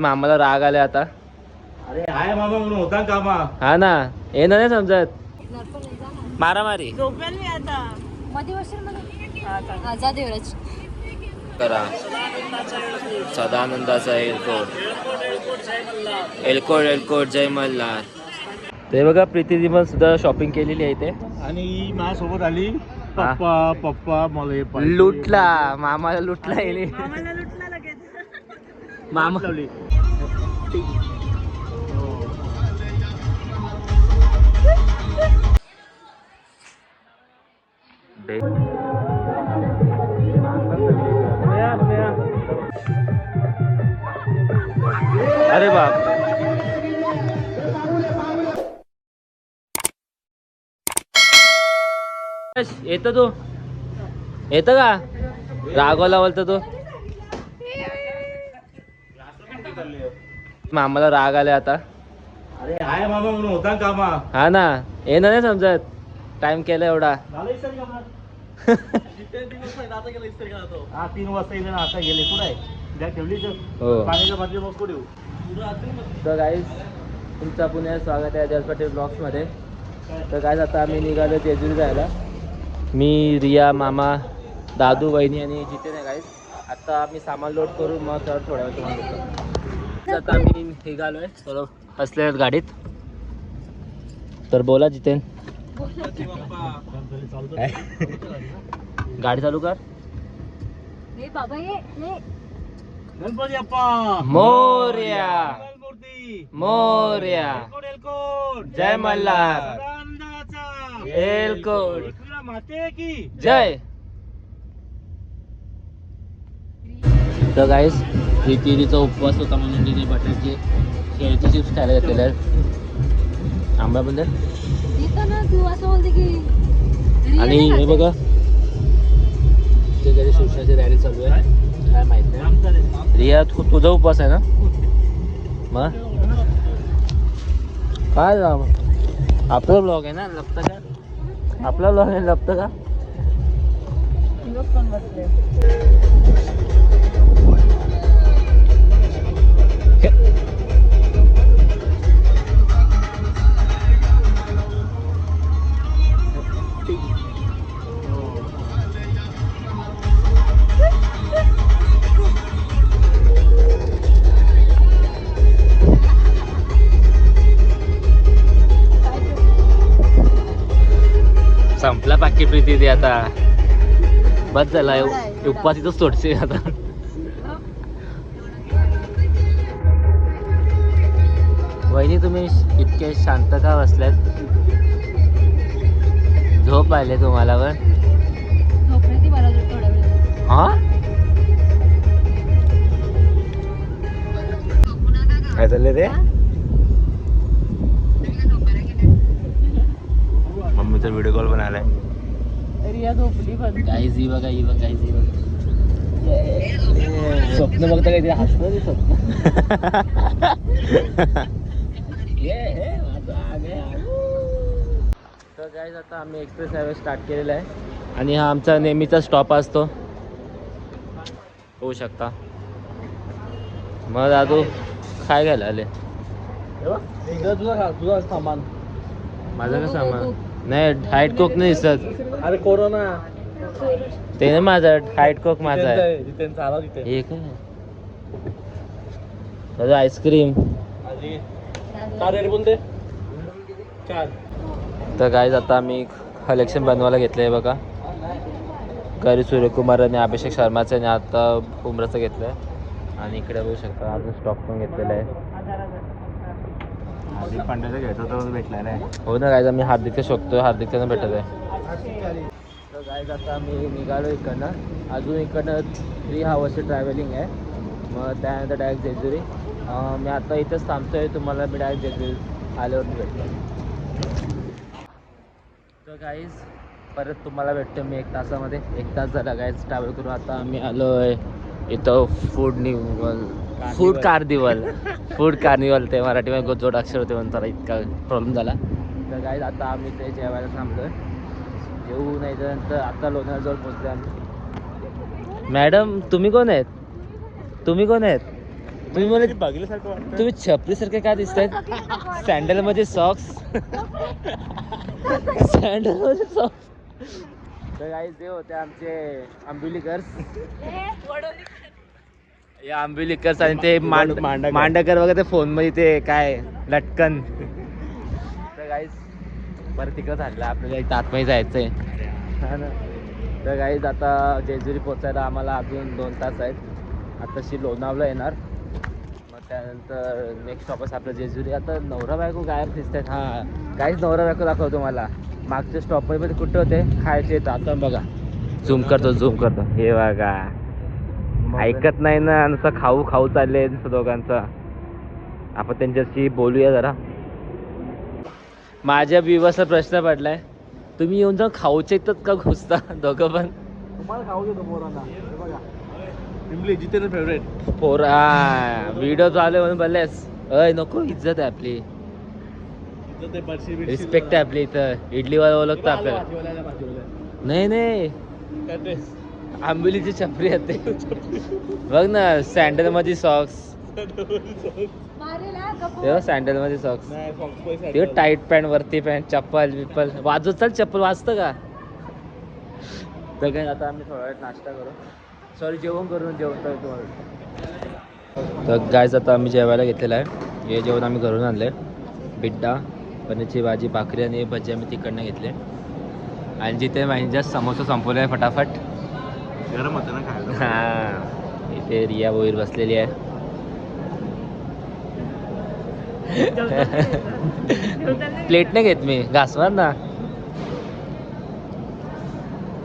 मामाला राग आले आता. अरे हाय मामा म्हणून होता कामा. हा ना, हे नाही समजत. मारामारी करा. सदानंदाचा एअरपोर्ट. एलकोट एलकोट जय मल्हार. ते बघा प्रीती पण सुद्धा शॉपिंग केलेली आहे इथे. आणि माझ्यासोबत आली पप्पा. पप्पा मला हे पाहिजे. लुटला मामाला, लुटला येणे मामा लावली. अरे बाप. येतो तू, येतं का? रागवला बोलतो तू. मामाला राग आले आता. अरे हाय मामा म्हणून होता कामा. हा ना, हे नाही समजत. टाइम केला एवढा. हा 3 वाजता येईल ना. आता गेले कुठे आहे? ठेवली हो. पाण्याच्या बाटली मग कुठे येऊ? तर गाईज तुमचा पुन्हा स्वागत आहे अजय पाटील ब्लॉग्समध्ये. तर गाईज आता आम्ही निघालो जेजुरी जायला. मी, रिया, मामा, दादू, वहिनी आणि जितेन आहे गाईज. आता आम्ही सामान लोड करू मग थोड्या वेळ तुम्हाला देतो. आता आम्ही निघालोय सर्व असले आहेत गाडीत. तर बोला जितेन. गाडी चालू कर. गणपती अप्पा मोरया मूर्ती. मोरया. जय मल्हार. एलकोट माते की जय. तर गाईस प्रीतीचा उपवास होता म्हणून तिने बटाटे केळीचे चिप्स खायला घेतलेले आहेत. आंब्याबद्दल आणि हे बघा ते कधी सुशाची रॅली चालू आहे काय माहित नाही. रिया तुझा उपवास आहे ना? मग काय आपला ब्लॉग आहे ना, लपतं का? आपला ब्लॉग आहे, लपतं का? संपला पाकिट प्रीती ते आता. बस झाला उपवास इथं सोडचे आता. वहिनी तुम्ही इतके शांत का बसल्यात? झोप आले तुम्हाला पण? हा काय चाललंय रे? मम्मीचा व्हिडिओ कॉल पण आलाय. गाईज ही बघा, ही बघा, गाईज ही बघा. स्वप्न बघता काहीतरी हसतं ते स्वप्न. तर गाईज आता आम्ही एक्सप्रेस हायवे स्टार्ट केलेला आहे आणि हा आमचा नेहमीचा स्टॉप असतो, होऊ शकता. मग दादू काय घ्यायला आले? तुझा सामान. माझं का सामान नाही? हाईट कोक नाही दिसत. अरे कोरोना ते नाही माझं, हाईट कोक माझा आहे. जितेंचा आला तिथे. हे काय दादू? आईस्क्रीम. बोलते 4. तर गाईज आता आम्ही कलेक्शन बनवायला घेतलं आहे बघा. घरी सूर्यकुमार आणि अभिषेक शर्माचं आणि आता उमराचं घेतलं आहे. आणि इकडे बघू शकता अजून स्टॉक पण घेतलेला आहे. हार्दिक पांड्याचा घ्यायचा तर भेटला नाही. हो ना गाईज, आम्ही हार्दिकचं शोधतोय, हार्दिकचं भेटत आहे. तर गाईज आता आम्ही निघालो इकडनं. अजून इकडनं 3 hours ट्रॅव्हलिंग आहे. मग त्यानंतर डायरेक्ट जेजुरी. मी आता इथंच थांबतोय, तुम्हाला मी डायरेक्ट जेजुरी आल्यावरती भेटतो. तर गाईज परत तुम्हाला भेटतो मी 1 तासामध्ये. 1 तास झाला गाईज ट्रॅव्हल करून. आता आम्ही आलो आहे इथं फूड कार्निवल ते मराठीमध्ये जोड अक्षर होते म्हणून जरा इतका प्रॉब्लेम झाला. तर गाईज आता आम्ही ते जेवायला थांबलो आहे. जेवू नाही तर आता लोणावळ्याजवळ पोहोचले आम्ही. मॅडम तुम्ही कोण आहेत? तुम्ही कोण आहेत? तुम्ही मला बघल्यासारखं वाटतं. तुम्ही छपरीसारखे काय दिसतायत? सँडल मध्ये सॉक्स. सँडल मध्ये सॉक्स. तर गाईस ते होते आमचे आंबिलीकर्स. या आंबिलीकर्स आणि ते मांडकर वगैरे फोन मध्ये ते काय लटकन. तर गाईस परत तिकडं झालं आपल्याला एक आतमध्ये जायचंय. हा ना. तर गाईज आता जेजुरी पोचायला आम्हाला अजून 2 तास आहेत. आताशी लोणावळा येणार, मग त्यानंतर नेक्स्ट स्टॉपच आपलं जेजुरी. आता नवरा बायको गायब दिसतात. हां काहीच नवरा बायको दाखवतो मला. मागच्या स्टॉपमध्ये पण कुठे होते खायचे येतं. आता बघा झूम करतो हे बघा. ऐकत नाही ना, नुसतं खाऊ खाऊ चालले दोघांचा. आपण त्यांच्याशी बोलूया जरा. माझ्या व्ह्यूअर्सला प्रश्न पडलाय, तुम्ही येऊन जाऊन खाऊचे तर का घुसता दोघं पण? तुम्हाला खाऊ देतो पोरांना. हे बघा पिंपली जितेंद्र फेवरेट. पोरा व्हिडिओ चालू म्हणून बोललेस. अय नको, इज्जत आहे आपली, रिस्पेक्ट आहे आपली. इथं इडलीवाला ओळखतं आपल्याला. नाही आंबिलीची छपरी येते. बघ ना सँडल मध्ये सॉक्स. सँडल मध्ये सॉक्स, ते टाईट पॅन्ट वरती पॅन्ट, चप्पल बिप्पल वाजवत चाल. चप्पल वाजतं का? तर काय आता आम्ही थोडा वेळ नाश्ता करू. सॉरी जेवण करून जेवतो तुम्हाला. तर गायज आता आम्ही जेवायला घेतलेलं आहे. हे जेवण आम्ही घरून आणलं आहे. बिड्डा, पनीरची भाजी, भाकरी आणि भजी आम्ही तिकडनं घेतले. आणि जिथे माझ्या समोसा संपवला आहे फटाफट. गरम होतं ना खायला. हां इथे रिया बोईर बसलेली आहे. प्लेट नाही घेत मी, घासवार ना.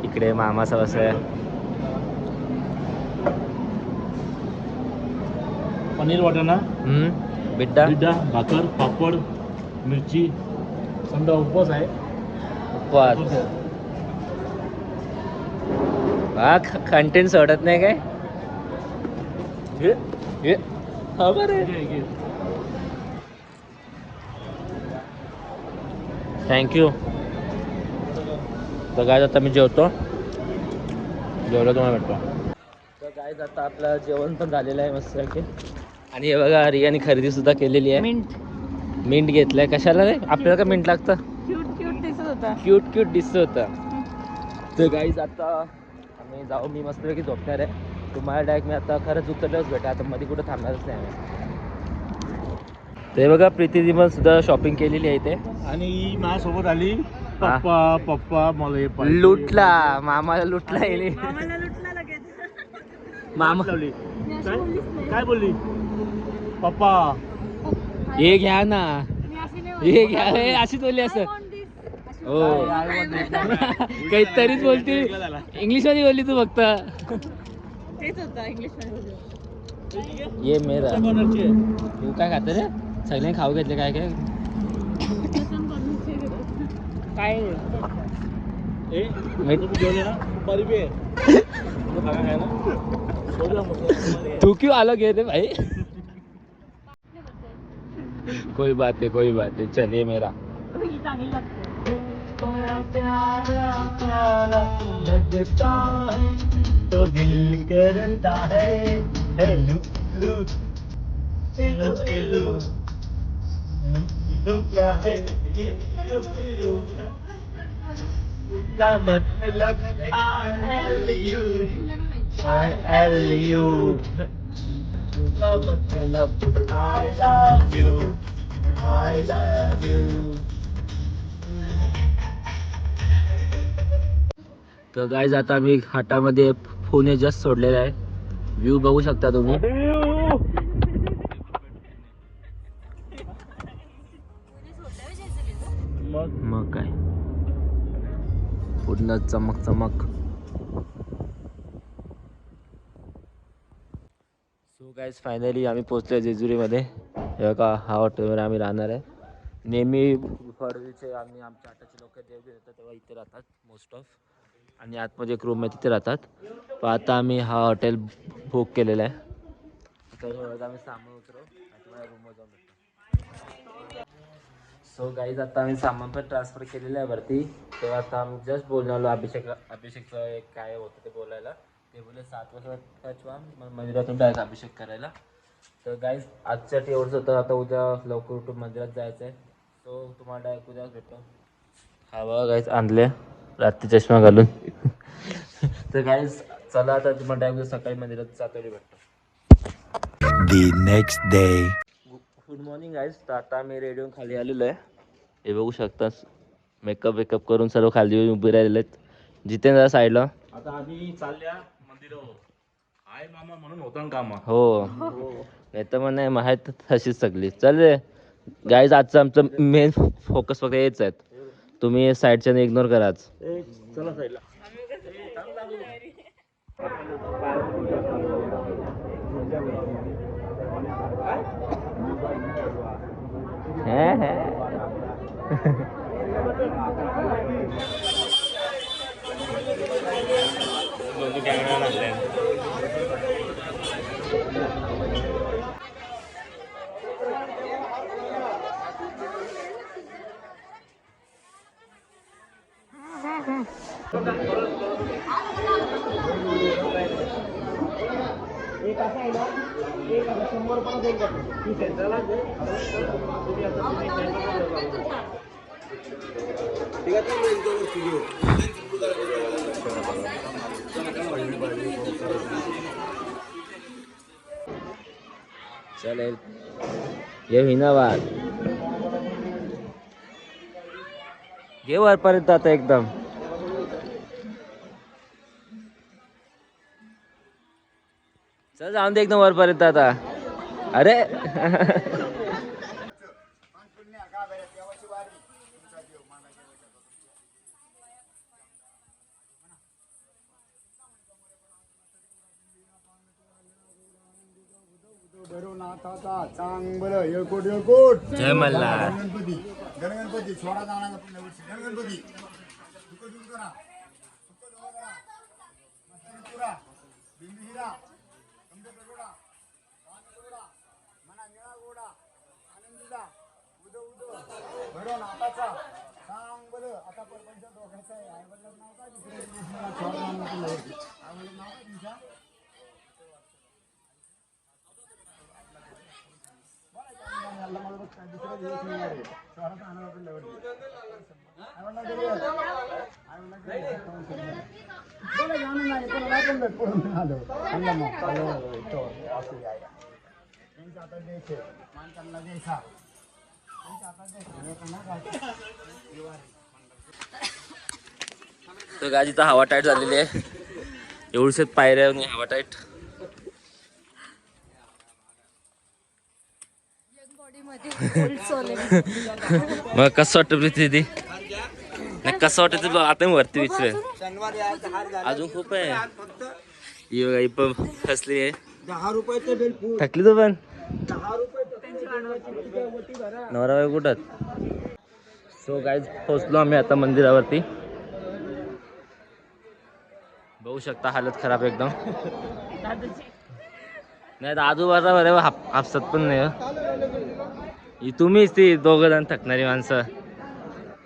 इकडे मामाचा बस आहे. पनीर वाटाणा, बिड्डा, भाकर, पापड, मिरची. समजा उपवास आहे. उपवास. हा कंटेंट सोडत नाही काय? हा बरं. थँक्यू. तर गायज आता मी जेवलो तुम्हाला भेटतो. तर गायज आता आपलं जेवण पण झालेलं आहे मस्तपैकी. आणि हे बघा रियाने खरेदी सुद्धा केलेली आहे. मिंट घेतलाय. कशाला रे? आपल्याला का मिंट लागतं? क्यूट दिसत होता. तर गाईज आता आम्ही जाऊ. मी मस्तपैकी झोपणार आहे. तुम्हाला डायरेक्ट मी आता खरंच उतरल्याच भेटा. आता मध्ये कुठं थांबणारच नाही आम्ही. ते बघा प्रीतीने सुद्धा शॉपिंग केलेली आहे इथे. आणि माझ्यासोबत आली पप्पा मला हे लुटला. मामाला लुटला येणे. मामा लावली. काय बोलली? पप्पा हे घ्या ना, हे घ्या. अशीच बोलली असं. हो काहीतरीच बोलती. इंग्लिश मध्ये बोलली तू फक्त. ये मेरा. तू काय खात रे? सगळ्यांनी खाऊ घेतले. काय काय तू क्यों अलग है रे भाई? कोई बात नहीं चलिए मेरा. तो दिल करता है हेलो हेलो हेलो क्या है मतलब I love you. तर गाईज आता आम्ही घाटामध्ये पुणे जस्ट सोडलेला आहे. व्ह्यू बघू शकता तुम्ही. मग काय पूर्ण चमक. सो गाईज फायनली आम्ही पोहोचलो जेजुरीमध्ये. हे बघा हा हॉटेलवर आम्ही राहणार आहे. नेहमी फळवीचे आम्ही आमच्या आटाचे लोक देवगिरी येतात तेव्हा इथे राहतात मोस्ट ऑफ. आणि आतमध्ये एक रूम आहे तिथे राहतात. पण आता आम्ही हा हॉटेल बुक केलेला आहे. तर आम्ही सामान उतरवू आणि तुम्हाला रूमवर जाऊन भेटतो. सो गाईज आता आम्ही सामान पण ट्रान्सफर केलेलं आहे वरती. तेव्हा आता आम्ही जस्ट बोलून आलो अभिषेकचं एक काय होतं ते बोलायला. ते बोलले 7 वाजता मग मंदिरातून डायरेक्ट अभिषेक करायला. तर गाईज आजच्यासाठी एवढंच होतं. आता उद्या लवकर उठून मंदिरात जायचं आहे. सो तुम्हाला डायरेक्ट उद्या भेटतो. हा बघा गाईज आणले रात्री चष्मा घालून. तर गाईज चला आता तुम्हाला डायरेक्ट सकाळी मंदिरात सातवली भेटतो. The next day. Good morning guys. तर आता मी रेडी होऊन खाली आलेलो आहे. हे बघू शकता मेकअप करून सर्व खाली येऊन उभे राहिलेले आहेत. जितेंद्र साईडला. आता आम्ही चालल्या मंदिरावर. आय मामा म्हणून होता ना कामा. हो नाही तर मग नाही माहीत तशीच सगळी. चल रे गाईज आजचं आमचं मेन फोकस फक्त हेच आहेत. तुम्ही साईडच्याने इग्नोर करा आज. चला साईडला. चालेल ये हिनाबाद घे वरपर्यंत आता एकदम. चल जाऊन दे एकदम वरपर्यंत आता. अरे जय मल्हार. गणगणपती सोळा जाणार गणगणपती आता परपंच दोघांचा आहे. आई वडिलांचं नाव काय तर गाजी तर हवा टाईट झालेली आहे. एवढीच पायऱ्या हवा टाईट. मग कसं वाटतं प्रीती? नाही कसं वाटतं तुला आता वरती विचार. अजून खूप आहे. ही बघा ही पण फसली आहे. 10 रुपयाचं बिल थकली तू पण. 10 रुपये नवरा बाई कुठं? सो गाईज पोहोचलो आम्ही आता मंदिरावरती. बघू शकता हालत खराब एकदम. नाही तर आजूबाजूला बरं हापसत पण नाही. तुम्हीच ती दोघं जण थकणारी माणसं.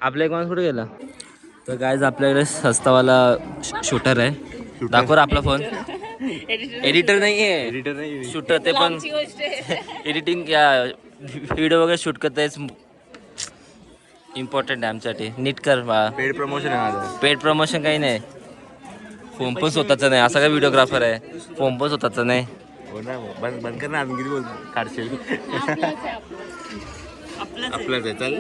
आपल्या एक माणूस कुठे गेला? तर गाईज आपल्याकडे सस्तावाला शूटर आहे. दाखव आपला फोन. एडिटर नाही आहे शूटर. ते पण एडिटिंग या व्हिडिओ वगैरे शूट करतायच इम्पॉर्टंट आहे आमच्यासाठी. नीट कर बा. पेड प्रमोशन आहे माझं. पेड प्रमोशन काही नाही. फोन पण स्वतःचा नाही. असा काय व्हिडिओग्राफर आहे. फोन पण स्वतःचा नाही. हो ना बंद कर ना. अजून किती बोल काढशील. आपलंच आहे. चल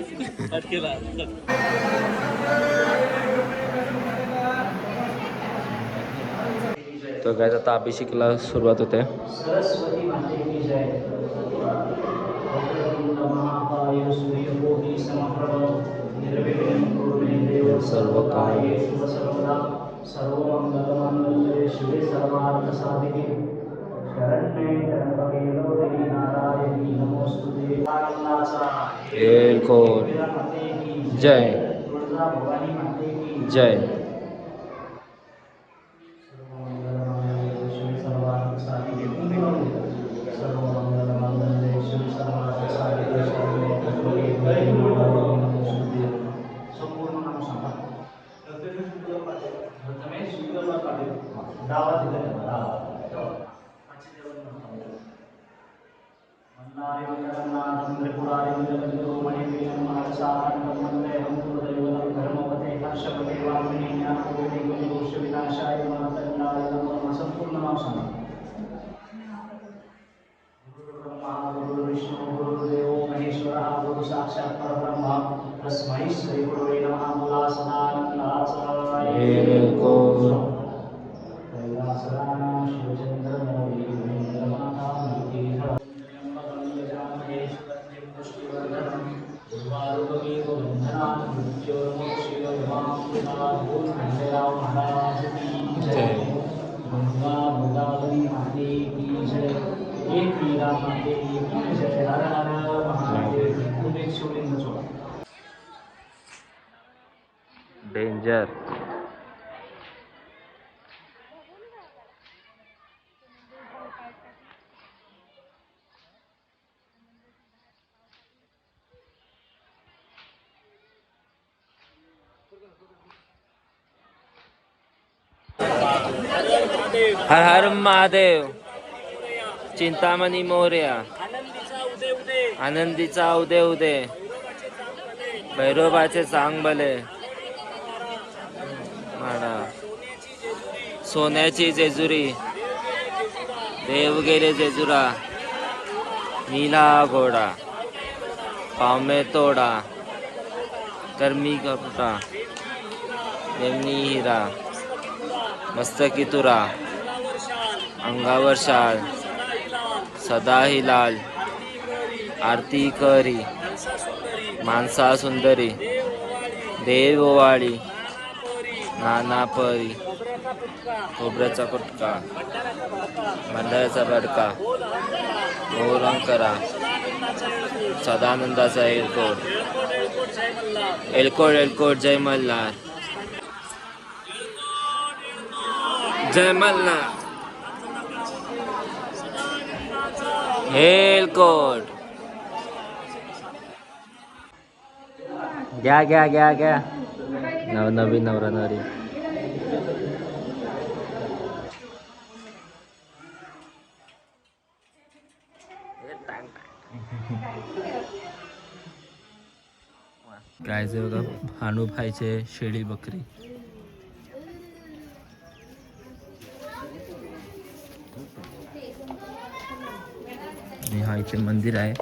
तर काय आता अभिषेकला सुरुवात होते. सरस्वती माते की जय. महाकाय सूर्यकोटि समप्रभ निर्विघ्नं कुरु मे देव सर्वकार्येषु सर्वदा. सर्वमंगलमांगल्ये शिवे सर्वार्थसाधिके शरण्ये त्र्यंबके गौरी नारायणी नमोस्तुते. आनंदाचा एलकोट माते की जय. तुळजा भवानी माते की जय. जगन्नाथं त्रिपुरारिं जगद्गुरो मणिप्रियं मानसानन्दं वन्देऽहं गुरुदैवतं धर्मपते हर्षपते वाल्मीकि ज्ञानकोटिं गुरुदोषविनाशाय मातङ्गाय नमः सम्पूर्णनाम गुरुर्ब्रह्मा गुरुर्विष्णु गुरुर्देवो महेश्वरः गुरु साक्षात् परब्रह्म तस्मै श्री गुरुवे नमः बोला सदानंदाचार्य एको कैलासराना शिवचंद्र मोदी माता मूर्ति त्र्यंबकं पुष्टिवर्धनं उर्वारुकमे गोवंदनान् मृत्योर्मोक्षयोर्मामृतात् खंडेराव महाराज की जय गंगा गोदावरी माते की जय एक मीरा माते की जय हर हर महादेव तुम्ही शिवलिंग सोडा डेंजर. हर हर महादेव. चिंतामणी मोरया. आनंदीचा उदे उदे. भैरोबाचे सांग भले. माडा. सोन्याची जेजुरी. देव गेले जेजुरा. नीला घोडा. पावमे तोडा. कर्मी कपटा. यमनी हिरा. मस्तकी तुरा. अंगावर शाल. सदा ही लाल. आरती करी. माणसा सुंदरी. देव ओवाळी. नाना परी. खोबऱ्याचा कुटका. मंडळाचा बडका. मोरंकरा. सदानंदाचा एलकोट. एलकोट एलकोट जय मल्हार. जय मल्हार. एलकोट. घ्या घ्या घ्या घ्या. नवीन नवरा नवरी. काय जे बघा भानू भाईचे शेळी बकरी. आणि हा इथे मंदिर आहे.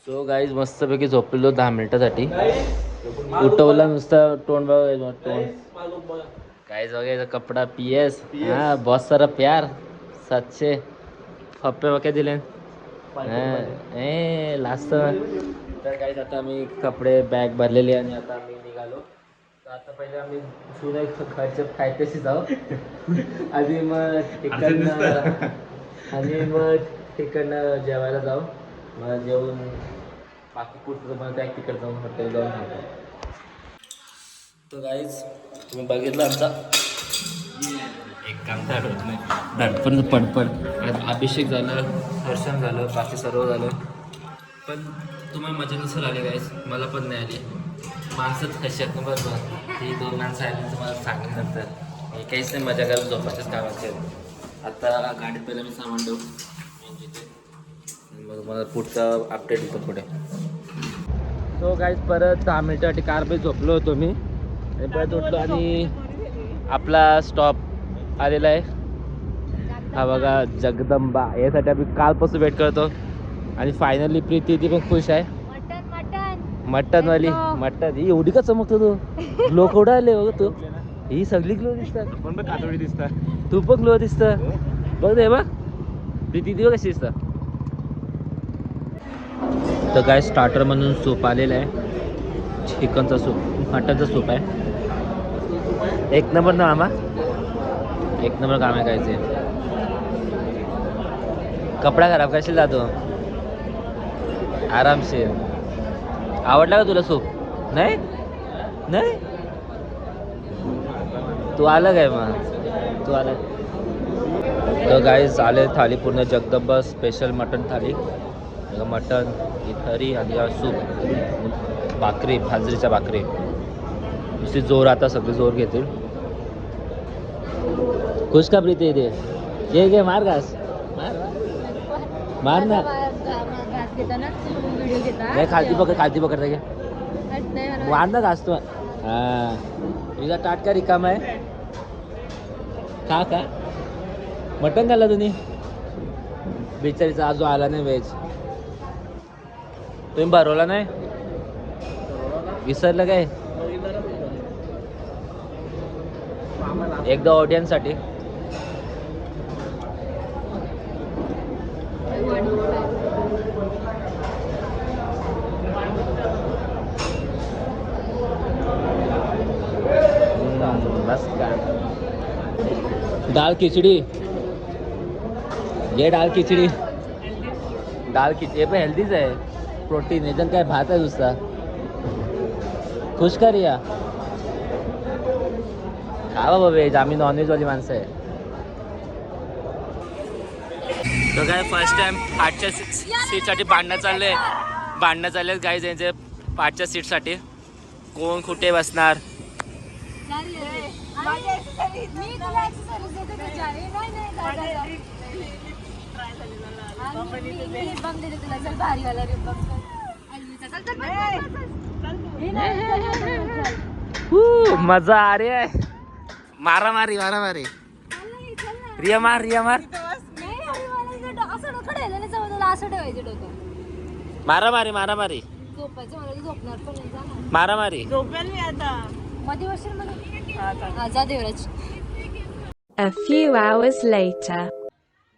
सो गाईज मस्तपैकी झोपलेलो 10 मिनिटासाठी. उठवला नुसता तोंड बघा तोंड. गाईज वगैरे कपडा PS. हा बहुत सारा प्यार. 700 फप्पे वगैरे दिले. लास्ट तर गाईज आता आम्ही कपडे बॅग भरलेली आणि आता आम्ही निघालो. तर आता पहिले आम्ही सुने घरचे फायदेशी जाऊ आणि मग तिकडनं जेवायला जाऊ. मग जेवून बाकी कुठं मग त्या तिकडे जाऊन हॉटेल जाऊन सांगतो. तर गाईज तुम्ही बघितलं आमचा एक काम करत नाही धडपण पडपड. अभिषेक झालं. दर्शन झालं. बाकी सर्व झालं. पण तुम्हाला मजा नसेल आली गाईज. मला पण नाही आली. माणसंच कशी आहेत ना बरोबर. ती 2 माणसं आली तुम्हाला सांगेन नंतर. हे काहीच नाही मजा करायला झोपाच्याच कामाचे. आता गाडीत पहिला मी सामान ठेवू. मग मला पुढचा अपडेट येतो पुढे. सो गाईज परत 10 मिनिटासाठी कारमध्ये झोपलो होतो मी. आणि परत उठलो आणि आपला स्टॉप आलेला आहे. हा बघा जगदंबा. यासाठी आम्ही कालपासून वेट करतो. आणि फायनली प्रीती ती पण खुश आहे. मटनवाली मटन ही एवढी का चमकतो तू. ग्लो केवढा आले बघ तू. ही सगळी ग्लो दिसतात. पण कातोडी दिसतात. तू पण ग्लो दिसत बघ दे बघ. प्रीती ती कशी दिसतं. तर काय स्टार्टर म्हणून सूप आलेला आहे. चिकनचा सूप. मटनचा सूप आहे. एक नंबर ना मामा. एक नंबर काम आहे कायचे. कपडा खराब करशील जातो आरामशीर. आवडला का तुला सूप. नाही नाही तू आलं काय मग. तू आला. तर गाईज आले थाली पूर्ण जगदंबा स्पेशल मटन थाली. मटन ही थरी आणि सूप. भाकरी भाजरीच्या भाकरी. नुसती जोर आता सगळे जोर घेतील. खुशखबरी ते दे. घे मार घास. मार ना. घास घेताना व्हिडिओ घेता. नाही खालती पकड घे. मार ना घास तू. हा तुझा टाटका रिकामा आहे. खा मटण खाल्ला तुम्ही. बिचारीचा आजू आला नाही व्हेज. तुम्ही भरवला नाही. विसरलं काय. एकदा ऑडियन्ससाठी. बस का. दाल खिचडी. ये दाल खिचडी पण हेल्दीच आहे. प्रोटीन एकदम काय भात आहे नुसता. खुश कर या. खा बाबा व्हेज. आम्ही नॉनव्हेज वाली माणसं आहे. तर काय फर्स्ट टाइम पाठच्या सीटसाठी भांडणं चालले गाईज यांचे. पाठच्या सीटसाठी कोण कुठे बसणार. मजा आ रही है. मारामारी रिया मार मारामारी A few hours later.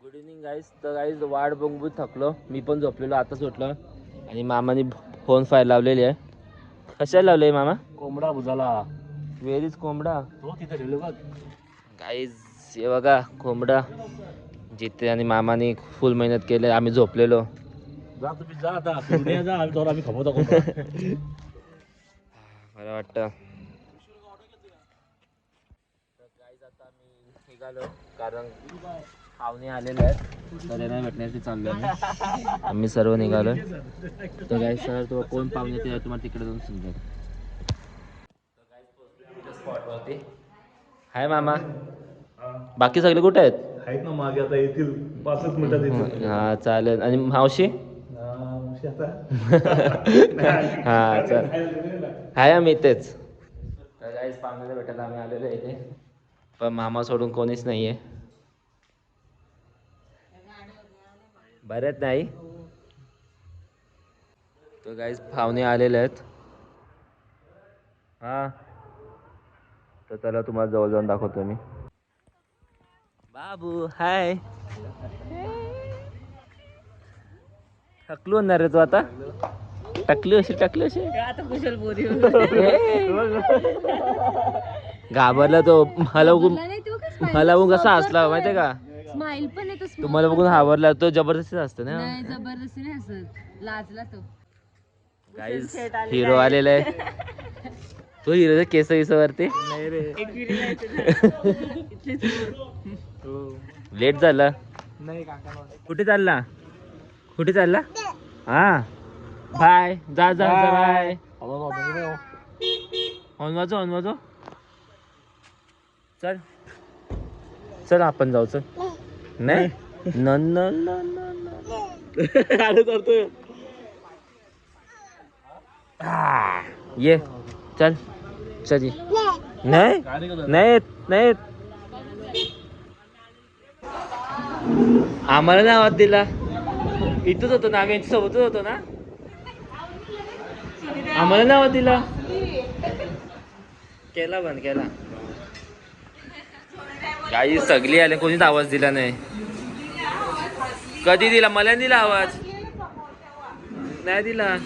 Good evening guys. तर गाईज वाट बघून थकलो. मी पण झोपलेलो. आताच उठलो. आणि मामाने फोन फायर लावलेली आहे. कशाला लावले मामा. कोंबडा भुजाला. व्हेरीज कोंबडा. हो तिथे ठेवले बघ. गाईज हे बघा कोंबडा. जिथे आणि मामाने फुल मेहनत केली. आम्ही झोपलेलो. जा तुम्ही जा आता. पुढे जा. आम्ही खमवतो कोंबडा. मला वाटतं आता आम्ही निघालो. कारण पाहुणे आलेले आहेत. तर त्यांना भेटण्यासाठी चाललो आम्ही सर्व निघालो. तर काय सर तो कोण पाहुणे ते तुम्हाला तिकडे जाऊन समजेल. स्पॉटवरती हाय मामा. बाकी सगळे कुठे आहेत. आहेत ना मागे आता येतील 5 मिनिटात येतील. हा चालेल. आणि मावशी. हा चल हाय आम्ही इथेच. तर काहीच पाहुण्याला भेटायला आम्ही आलेलो आहे इथे. पण मामा सोडून कोणीच नाही आहे. बरेच नाही. तर काहीच पाहुणे आलेले आहेत. हा तर चला तुम्हाला जवळ जाऊन दाखवतो मी. बाबू हाय. टकलू होणार रे तू आता. टकली अशी घाबरला तो. मला बघून कसा हसला माहितीये का. स्माइल पण येतो. तुम्हाला बघून घाबरला तो. जबरदस्ती असतं ना. नाही जबरदस्ती नाही हसत. लाजला तो. गाईज हिरो आलेला आहे. तो हिरोच्या केस वरती. लेट झाला. कुठे चालला. हा बाय. जा बाय. ऑन वाजव. चल आपण जाऊ. चल नाही ये चल ये. नाही आम्हाला नाही आवाज दिला. इथंच होतो ना आम्ही. यांच्यासोबतच होतो ना. आम्हाला नाही आवाज दिला. केला बंद केला. गाई सगळी आले. कोणीच आवाज दिला नाही. कधी दिला. मला दिला आवाज. नाही दिला.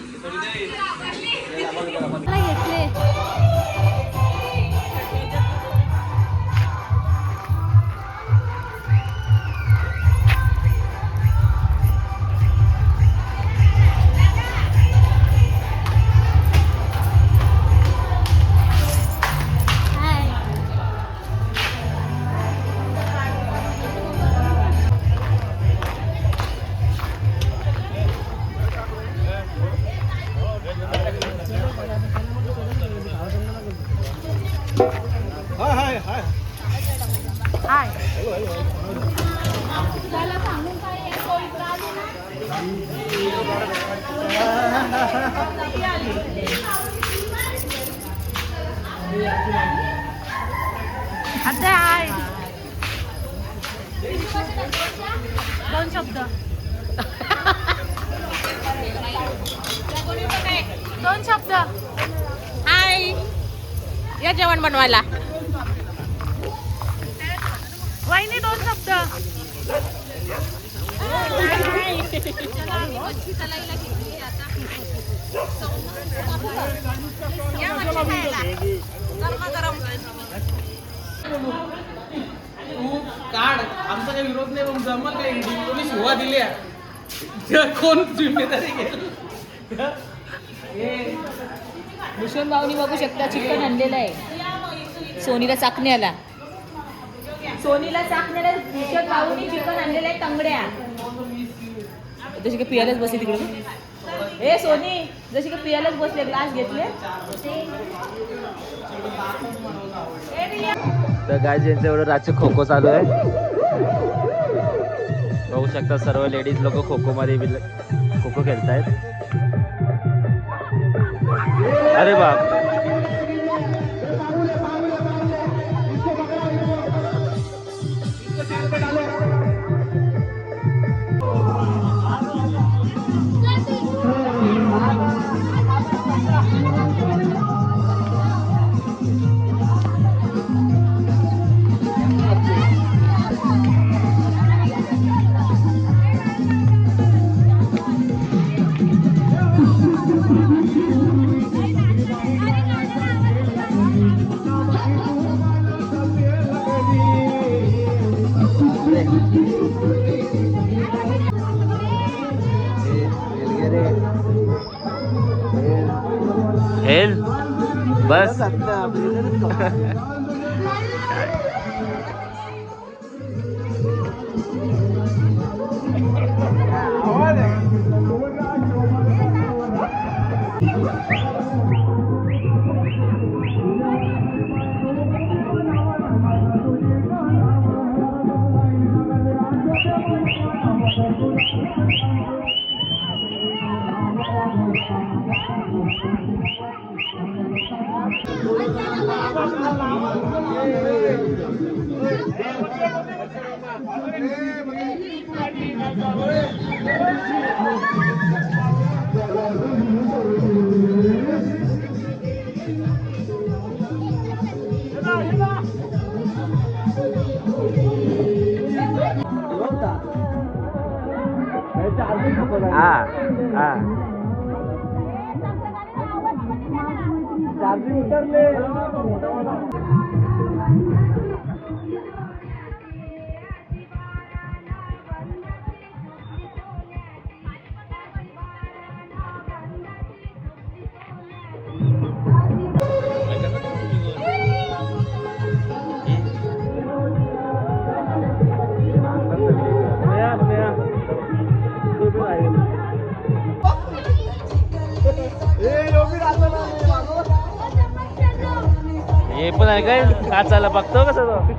दोन शब्द दोन शब्द हाय या जेवण बनवायला वहिनी दोन शब्द काढ आमचा काही विरोध नाही मग जमल काही कोणी शिवा दिल्या कोण जिम्मेदारी घेईल भूषण भाऊनी बघू शकता चिकन आणलेलं आहे सोनीला चाकण्याला भूषण भाऊनी चिकन आणलेलं आहे तंगड्या जशी का पियालाच बसले तिकडे ए सोनी जशी का पियालाच बसले ग्लास घेतले तर काय ज्यांचं एवढं रातचे खो खो चालू आहे बघू शकता सर्व लेडीज लोक खो खो मध्ये खो खो खेळतायत. अरे बाप हेल बस हे पण आहे काय का चालला बघतो कसं तो